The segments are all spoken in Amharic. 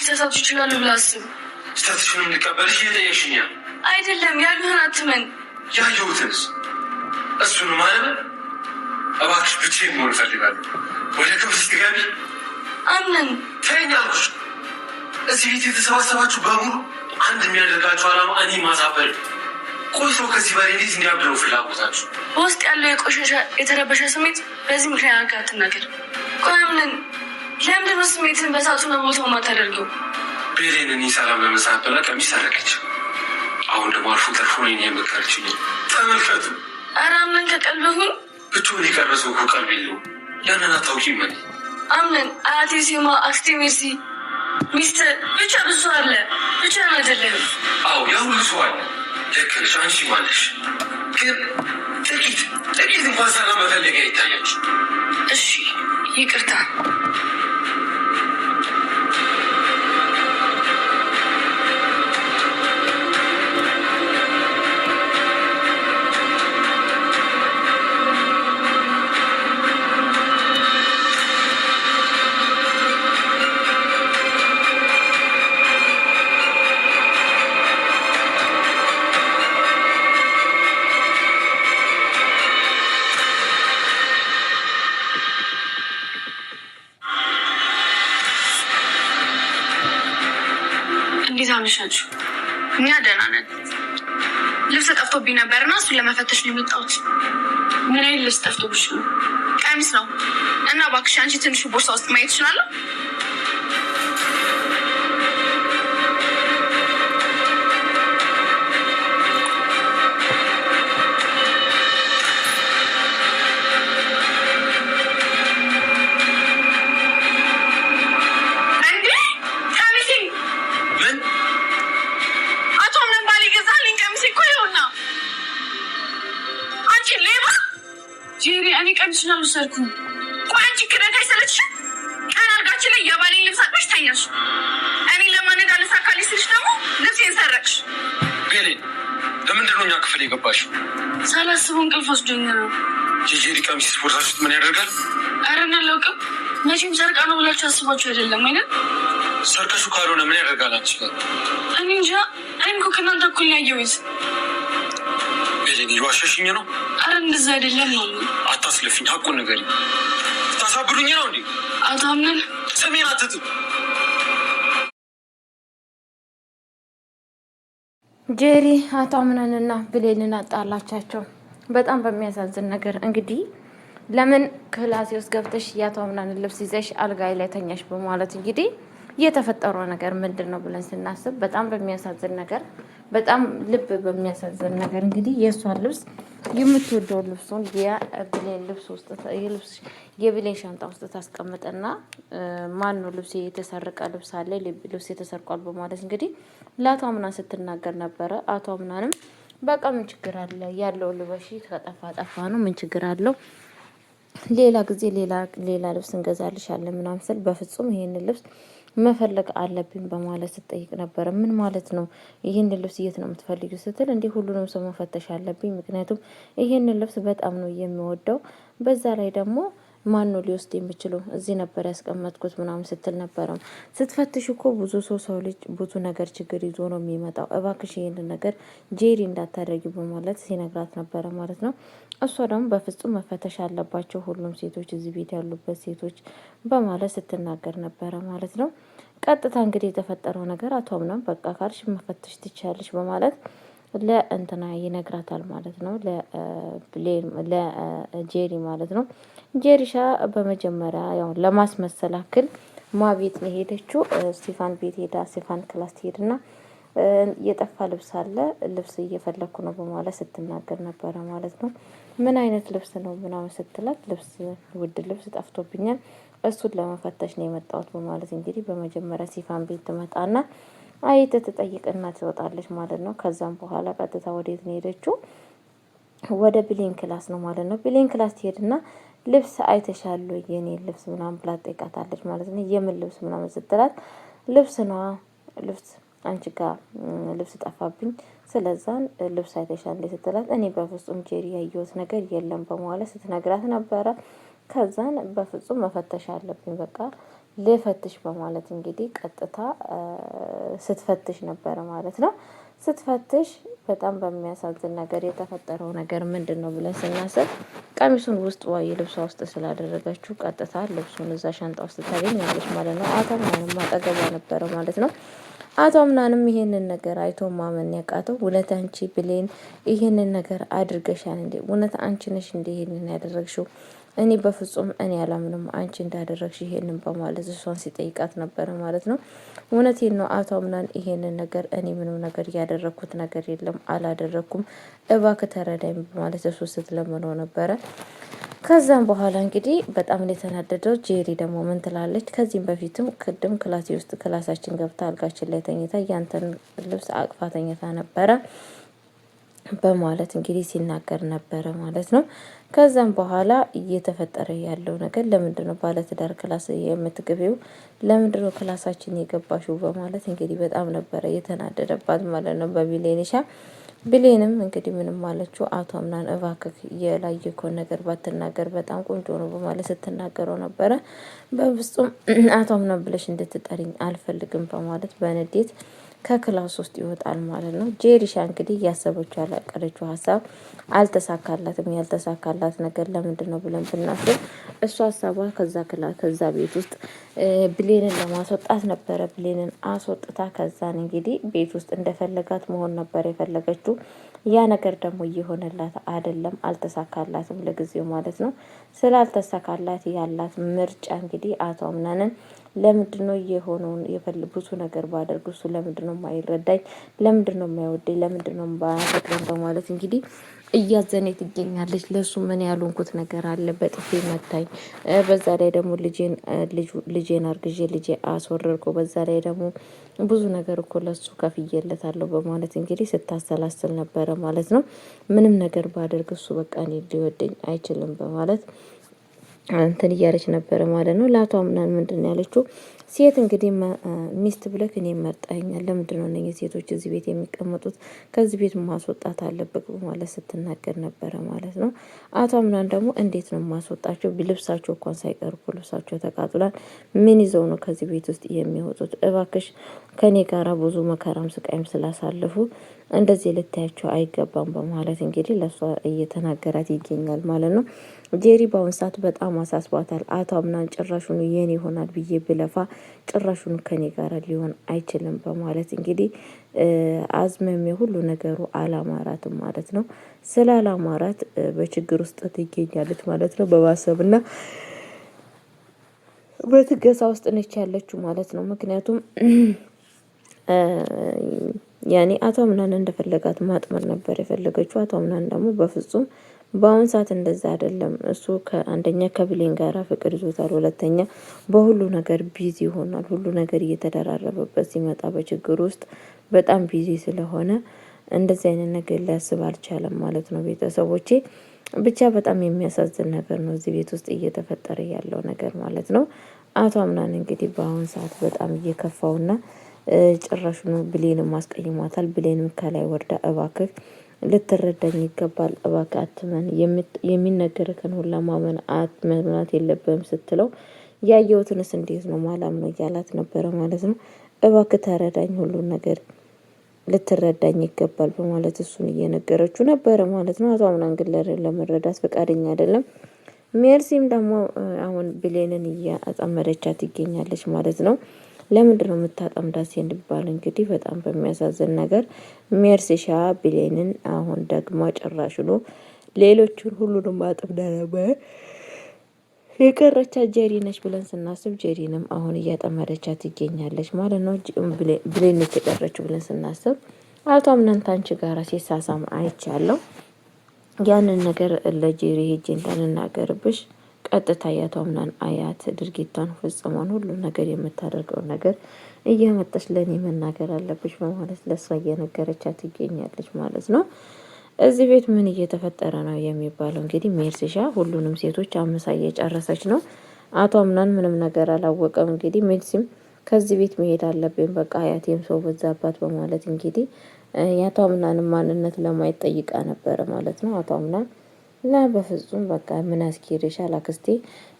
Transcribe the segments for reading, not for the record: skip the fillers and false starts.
ሊሳሳቱ ይችላሉ ብለህ አስብ። ስህተትሽንም ልቀበልሽ እየጠየቅሽኝ አይደለም። ያሉህን አትመን። ያየሁትንስ እሱን ማለት እባክሽ ብቻዬን መሆን እፈልጋለሁ። ወደ ክፍል ስትገቢ አምነን ተይኝ አልኩሽ። እዚህ ቤት የተሰባሰባችሁ በሙሉ አንድ የሚያደርጋችሁ ዓላማ እኔ ማሳበር። ቆይ ሰው ከዚህ በላይ እንዴት እንዲያብለው ፍላጎታችሁ? በውስጥ ያለው የቆሸሸ የተረበሸ ስሜት በዚህ ምክንያት አድርገህ አትናገር። ቆይ አምነን ለምንድን ነው ስሜትን በሳቱ በቦታው ማታደርገው? ቤሌን እኔ ሰላም ለመሳት ብላ ቀሚስ ሰረቀች። አሁን ደግሞ አልፎ ተርፎ እኔን የምከረችኝ ተመልከቱ። ኧረ አምነን ከቀልብህ ሁን። ብቻውን የቀረሰው እኮ ቀልብ የለውም። ያንን አታውቂም። እኔ አምነን አያቴ ሴማ፣ አክስቴ ሜርሲ፣ ሚስትር ብቻ ብዙ አለ። ብቻ ነው አይደለም? አዎ ያ ሁሉ ሰው አለ። ልክ ነሽ፣ አንቺም አለሽ። ግን ጥቂት እንኳን ሰላም መፈለጊያ ይታያች። እሺ ይቅርታ። እንዴት አመሻችሁ? እኛ ደህና ነን። ልብስ ጠፍቶብኝ ነበርና እሱን ለመፈተሽ ነው የመጣሁት። ምን አይነት ልብስ ጠፍቶብሽ ነው? ቀሚስ ነው እና እባክሽ አንቺ ትንሹ ቦርሳ ውስጥ ማየት እችላለሁ? ጄሪ እኔ ቀሚሱን አልወሰድኩም። ቆይ አንቺ ክደት አይሰለችሽም? ቀን አልጋችን ላይ የባሌን ልብስ አጥበሽ ተኛሽ። እኔ ለማን እንዳልሳካልሽ ስልሽ ደግሞ ልብሴን ሰረቅሽ። ቤሌን ለምንድን ነው እኛ ክፍል የገባሽው? ሳላስበው እንቅልፍ ወስዶኝ ነው። የጄሪ ቀሚስ ቦርሳሽ ውስጥ ምን ያደርጋል? ኧረ እኔ አላውቅም። መቼም ሰርቃ ነው ብላችሁ አስባችሁ አይደለም አይደል? ሰርቀሹ ካልሆነ ምን ያደርጋል አንቺ ጋር? እኔ እንጃ። እኔም እኮ ከእናንተ እኩል ነው ያየሁት። ቤሌን እየዋሸሽኝ ነው? ኧረ እንደዛ አይደለም ነው። አታስለፊኝ፣ ሀቁን ንገሪኝ። ታሳብዱኝ ነው እንዴ? አቶ አምነን ስሜን አትጥም። ጄሪ አቶ አምነንና ብሌንን አጣላቻቸው። በጣም በሚያሳዝን ነገር እንግዲህ ለምን ክላሴ ውስጥ ገብተሽ የአቶ አምነንን ልብስ ይዘሽ አልጋይ ላይ ተኛሽ በማለት እንግዲህ የተፈጠረው ነገር ምንድን ነው ብለን ስናስብ በጣም በሚያሳዝን ነገር በጣም ልብ በሚያሳዝን ነገር እንግዲህ የእሷን ልብስ የምትወደው ልብሱን የብሌን ልብስ ውስጥ የብሌን ሻንጣ ውስጥ ታስቀምጥና ማን ነው ልብስ የተሰረቀ ልብስ አለ ልብስ የተሰርቋል በማለት እንግዲህ ለአቶ አምናን ስትናገር ነበረ። አቶ አምናንም በቃ ምን ችግር አለ ያለው ልበሺ ከጠፋ ጠፋ ነው ምን ችግር አለው ሌላ ጊዜ ሌላ ልብስ እንገዛልሻለን ምናምን ስል በፍጹም ይሄንን ልብስ መፈለግ አለብኝ በማለት ስትጠይቅ ነበር። ምን ማለት ነው ይሄንን ልብስ የት ነው የምትፈልጊው ስትል እንዲህ ሁሉንም ሰው መፈተሽ አለብኝ ምክንያቱም ይሄንን ልብስ በጣም ነው የሚወደው በዛ ላይ ደግሞ ማን ነው ሊወስድ የሚችለው እዚህ ነበር ያስቀመጥኩት ምናምን ስትል ነበር። ስትፈትሽ እኮ ሰው ልጅ ብዙ ነገር ችግር ይዞ ነው የሚመጣው እባክሽ ይሄንን ነገር ጄሪ እንዳታደርጊ በማለት ሲነግራት ነበረ ማለት ነው። እሷ ደግሞ በፍጹም መፈተሽ አለባቸው ሁሉም ሴቶች እዚህ ቤት ያሉበት ሴቶች በማለት ስትናገር ነበረ ማለት ነው። ቀጥታ እንግዲህ የተፈጠረው ነገር አቶ አምናም በቃ ካልሽ መፈተሽ ትችያለሽ በማለት ለእንትና ይነግራታል ማለት ነው። ለጄሪ ማለት ነው። ጄሪሻ በመጀመሪያ ያው ለማስመሰል አክል ቤት ነው ሄደችው። ስቲፋን ቤት ሄዳ ስቲፋን ክላስ ትሄድና የጠፋ ልብስ አለ ልብስ እየፈለኩ ነው በማለት ስትናገር ነበረ ማለት ነው። ምን አይነት ልብስ ነው ምናምን ስትላት ልብስ ውድ ልብስ ጠፍቶብኛል እሱን ለመፈተሽ ነው የመጣሁት በማለት እንግዲህ በመጀመሪያ ስቲፋን ቤት ትመጣና አይተ ተጠይቅና ትወጣለች ማለት ነው። ከዛም በኋላ ቀጥታ ወዴት ነው ሄደችው? ወደ ብሌን ክላስ ነው ማለት ነው። ብሌን ክላስ ትሄድና ልብስ አይተሻል የኔ ልብስ ምናምን ብላ ጠይቃታለች ማለት ነው። የምን ልብስ ምናምን ስትላት ልብስ ነው ልብስ አንቺ ጋር ልብስ ጠፋብኝ ስለዛን ልብስ አይተሻል እንዴ ስትላት እኔ በፍጹም ጄሪ ያየሁት ነገር የለም በማለት ስትነግራት ነበረ። ከዛን በፍጹም መፈተሽ አለብኝ በቃ ልፈትሽ በማለት እንግዲህ ቀጥታ ስትፈትሽ ነበረ ማለት ነው። ስትፈትሽ በጣም በሚያሳዝን ነገር የተፈጠረው ነገር ምንድን ነው ብለን ስናስብ ቀሚሱን ውስጥ ልብሷ ውስጥ ስላደረገችው ቀጥታ ልብሱን እዛ ሻንጣ ውስጥ ታገኛለች ማለት ነው። አቶ ምናንም አጠገቧ ነበረ ማለት ነው። አቶ ምናንም ይሄንን ነገር አይቶ ማመን ያቃተው እውነት አንቺ ብሌን ይሄንን ነገር አድርገሻል እንዴ? እውነት አንቺ ነሽ እንዴ ይሄንን ያደረግሽው? እኔ በፍጹም እኔ አላምንም አንቺ እንዳደረግሽ ይሄንን በማለት እሷን ሲጠይቃት ነበረ ማለት ነው። እውነቴን ነው አቶ ምናን ይሄንን ነገር እኔ ምንም ነገር ያደረግኩት ነገር የለም አላደረግኩም፣ እባክህ ተረዳኝ በማለት እሱ ስትለምነው ነበረ። ከዛም በኋላ እንግዲህ በጣም የተናደደው ጄሪ ደግሞ ምን ትላለች? ከዚህም በፊትም ቅድም ክላሳችን ገብታ አልጋችን ላይ ተኝታ ያንተን ልብስ አቅፋ ተኝታ ነበረ በማለት እንግዲህ ሲናገር ነበረ ማለት ነው። ከዛም በኋላ እየተፈጠረ ያለው ነገር ለምንድነው ባለትዳር ክላስ የምትገቢው? ለምንድነው ክላሳችን የገባሽው? በማለት እንግዲህ በጣም ነበረ የተናደደባት ማለት ነው በቢሌንሻ። ብሌንም እንግዲህ ምንም ማለችው አቶ ምናን እባክህ የላየከውን ነገር ባትናገር በጣም ቆንጆ ነው በማለት ስትናገረው ነበረ። በፍጹም አቶ ምናን ብለሽ እንድትጠሪኝ አልፈልግም በማለት በንዴት ከክላስ ውስጥ ይወጣል ማለት ነው። ጄሪሻ እንግዲህ እያሰበችው ያላቀረችው ሀሳብ አልተሳካላትም። ያልተሳካላት ነገር ለምንድን ነው ብለን ብናስብ እሷ ሀሳቧ ከዛ ቤት ውስጥ ብሌንን ለማስወጣት ነበረ። ብሌንን አስወጥታ ከዛን እንግዲህ ቤት ውስጥ እንደፈለጋት መሆን ነበር የፈለገችው። ያ ነገር ደግሞ እየሆነላት አይደለም፣ አልተሳካላትም ለጊዜው ማለት ነው። ስላልተሳካላት ያላት ምርጫ እንግዲህ አቶ ምናንን ለምንድነው የሆነውን ብዙ ነገር ባደርግ እሱ ለምንድነው የማይረዳኝ? ለምንድነው የማይወደኝ? ለምንድነው ባያፈቅረኝ? በማለት እንግዲህ እያዘነ ትገኛለች። ለሱ ምን ያልሆንኩት ነገር አለ? በጥፊ መታኝ፣ በዛ ላይ ደግሞ ልጄን አርግዤ ልጄ አስወረድኩ፣ በዛ ላይ ደግሞ ብዙ ነገር እኮ ለሱ ከፍዬለታለሁ በማለት እንግዲህ ስታሰላስል ነበረ ማለት ነው። ምንም ነገር ባደርግ እሱ በቃ እኔ ሊወደኝ አይችልም በማለት እንትን እያለች ነበረ ማለት ነው። ለአቶ ምናን ምንድን ነው ያለችው? ሴት እንግዲህ ሚስት ብለክ እኔ መርጠኛል፣ ለምንድን ነው እነዚህ ሴቶች እዚህ ቤት የሚቀመጡት? ከዚህ ቤት ማስወጣት አለብክ በማለት ስትናገር ነበረ ማለት ነው። አቶ ምናን ደግሞ እንዴት ነው ማስወጣቸው? ልብሳቸው እንኳን ሳይቀርቡ ልብሳቸው ተቃጥሏል። ምን ይዘው ነው ከዚህ ቤት ውስጥ የሚወጡት? እባክሽ ከኔ ጋራ ብዙ መከራም ስቃይም ስላሳለፉ እንደዚህ ልታያቸው አይገባም በማለት እንግዲህ ለሷ እየተናገራት ይገኛል ማለት ነው። ጄሪ በአሁን ሰዓት በጣም አሳስቧታል። አቶ ምናን ጭራሹኑ የኔ ይሆናል ብዬ ብለፋ ጭራሹኑ ከኔ ጋር ሊሆን አይችልም በማለት እንግዲህ አዝመሜ ሁሉ ነገሩ አላማራትም ማለት ነው። ስለ አላማራት በችግር ውስጥ ትገኛለች ማለት ነው። በማሰብና በትገሳ ውስጥ ነች ያለችው ማለት ነው። ምክንያቱም ያኔ አቶ ምናን እንደፈለጋት ማጥመር ነበር የፈለገችው። አቶ ምናን ደግሞ በፍጹም በአሁን ሰዓት እንደዛ አይደለም። እሱ ከአንደኛ ከብሌን ጋራ ፍቅር ይዞታል፣ ሁለተኛ በሁሉ ነገር ቢዚ ይሆናል። ሁሉ ነገር እየተደራረበበት ሲመጣ በችግር ውስጥ በጣም ቢዚ ስለሆነ እንደዚህ አይነት ነገር ሊያስብ አልቻለም ማለት ነው። ቤተሰቦቼ ብቻ በጣም የሚያሳዝን ነገር ነው እዚህ ቤት ውስጥ እየተፈጠረ ያለው ነገር ማለት ነው። አቶ ምናን እንግዲህ በአሁን ሰዓት በጣም እየከፋውና ጭራሹኑ ብሌንም ማስቀይሟታል። ብሌንም ከላይ ወርዳ እባክህ ልትረዳኝ ይገባል፣ እባክህ አትመን፣ የሚነገርክን ሁላ ማመን አትመናት የለብህም ስትለው ያየሁትንስ እንዴት ነው ማላም ነው እያላት ነበረ ማለት ነው። እባክህ ተረዳኝ፣ ሁሉን ነገር ልትረዳኝ ይገባል በማለት እሱን እየነገረችው ነበረ ማለት ነው። አቶ ምናን ግን ለመረዳት ፈቃደኛ አይደለም። ሜርሲም ደግሞ አሁን ብሌንን እያጠመደቻት ትገኛለች ማለት ነው። ለምንድን ነው የምታጠምዳት እንዲባል እንግዲህ በጣም በሚያሳዝን ነገር ሜርሲሻ ብሌንን አሁን ደግሞ ጭራሽኑ ሌሎቹን ሁሉንም አጥምዳ ነበር የቀረቻት ጄሪ ነች ብለን ስናስብ ጄሪንም አሁን እያጠመደቻት ትገኛለች ማለት ነው። ብሌን ነች የቀረችው ብለን ስናስብ አቶ ምናን ታንቺ ጋራ ሲሳሳም አይቻለሁ። ያንን ነገር ለጄሪ ሄጄ እንዳልናገርብሽ ቀጥታ የአቶ ምናን አያት ድርጊቷን ፍጽሟን ሁሉ ነገር የምታደርገውን ነገር እየመጣች ለእኔ መናገር አለብሽ በማለት ለእሷ እየነገረቻት ትገኛለች ማለት ነው። እዚህ ቤት ምን እየተፈጠረ ነው የሚባለው እንግዲህ ሜርሲሻ ሁሉንም ሴቶች አምሳ እየጨረሰች ነው። አቶ ምናን ምንም ነገር አላወቀም። እንግዲህ ሜርሲም ከዚህ ቤት መሄድ አለብኝ በቃ አያቴም ሰው በዛባት በማለት እንግዲህ የአቶ ምናንን ማንነት ለማየት ጠይቃ ነበረ ማለት ነው። አቶ ምናን እና በፍጹም በቃ ምን አስኬድሻል አክስቴ?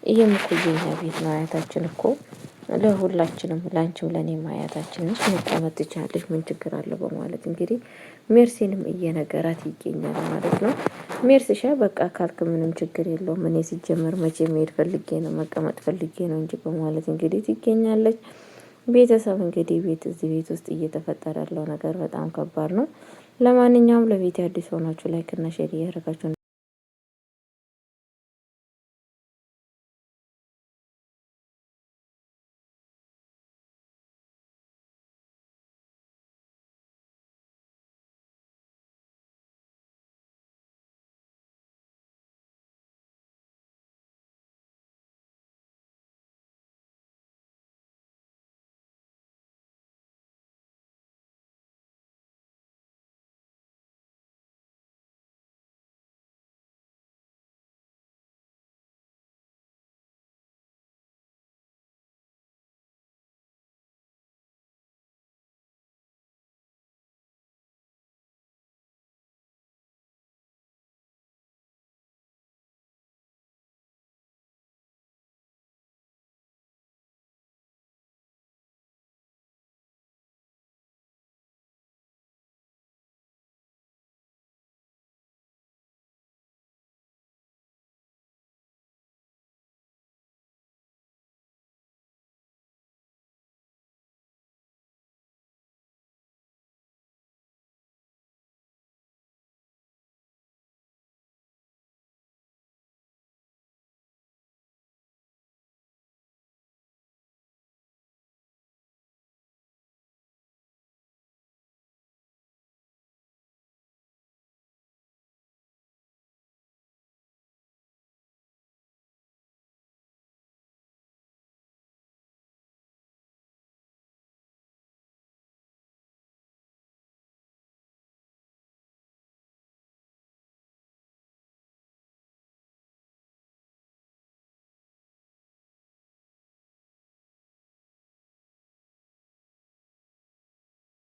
ይሄም እኮ የኛ ቤት ነው፣ አያታችን እኮ ለሁላችንም ላንቺም ለኔም አያታችን ነሽ መቀመጥ ትችላለሽ ምን ችግር አለው በማለት እንግዲህ ሜርሲንም እየነገራት ይገኛል ማለት ነው። ሜርሲሻ በቃ ካልክ ምንም ችግር የለውም እኔ ሲጀመር መቼ መሄድ ፈልጌ ነው መቀመጥ ፈልጌ ነው እንጂ በማለት እንግዲህ ትገኛለች። ቤተሰብ እንግዲህ እዚህ ቤት ውስጥ እየተፈጠረ ያለው ነገር በጣም ከባድ ነው። ለማንኛውም ለቤት አዲስ ሆናችሁ ላይክ እና ሼር እያደረጋችሁ